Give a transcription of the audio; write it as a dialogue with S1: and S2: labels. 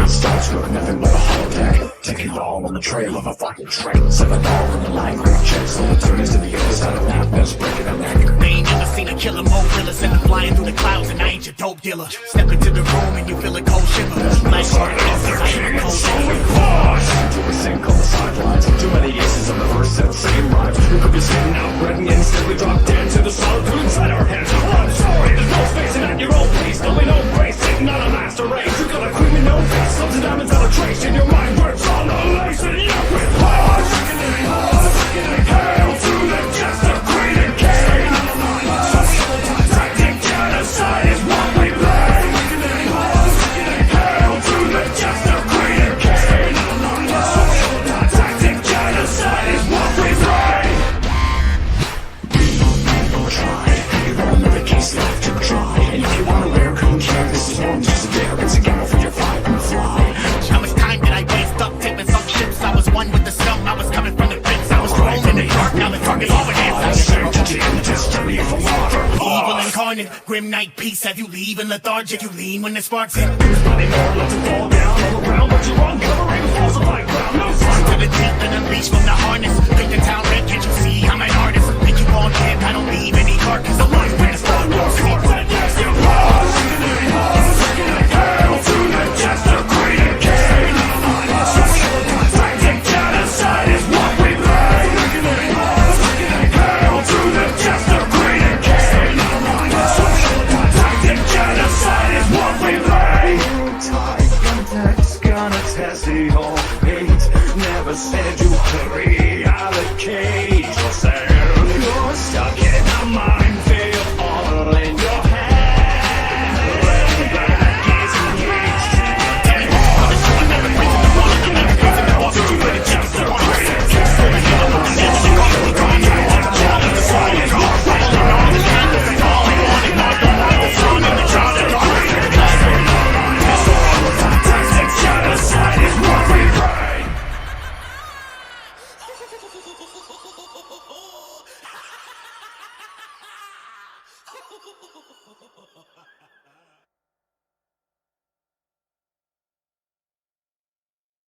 S1: Starts with nothing but a holiday. Taking it all on the trail of a fucking train. Set it all in the line, quick checks. So it turns to the other side of madness, breaking a neck.
S2: They ain't never seen a killer more killer. Send them flying through the clouds and I ain't your dope dealer. Step into the room and you feel a cold shiver. Flash on the faces, I am a cold shiver.
S1: To a sink on the sidelines. Too many aces on the first set, same rhymes. We could be sitting out breading instead we drop dead to the solid food inside our heads. I'm sorry, there's no spacing at your own pace. Going no grace, sitting on a master race. You got a cream in no face, subs and diamonds out of trace. In your mind works on the lace, and you're with hearts. Hail to the jester, queen and king. Tactic genocide is what we play. Hail to the jester, queen and king. Tactic genocide is what we play. Or try. You've got another case left to try. And if you want to wear come care, this is more than just a dare. It's a gamble for your vibe and fly.
S2: How much time did I waste up taping some ships? I was one with the scum, I was coming from the pits. I was thrown in the dark, now the target over there.
S1: Sanctity and destiny for water.
S2: Evil incarnate, grim night peace. Have you leaving lethargic? You lean when the sparks hit.
S1: Nobody more left to fall down all around, but you're uncovering falsified ground. No sign
S2: To the deep and unleashed from the harness. Make the town red, can't you see I'm an artist? Think you all dead, I don't leave any carcass. The life when the sun goes deep.
S1: Hail to the jester, queen and king. Tactic genocide is what we play. Hail to the jester, queen and king. Tactic genocide is what we play. That's gonna test your fate. Never said you hurry out of cage yourself. You're stuck in a minefield, all in your head. Back is engaged. Tactic genocide is what we pray.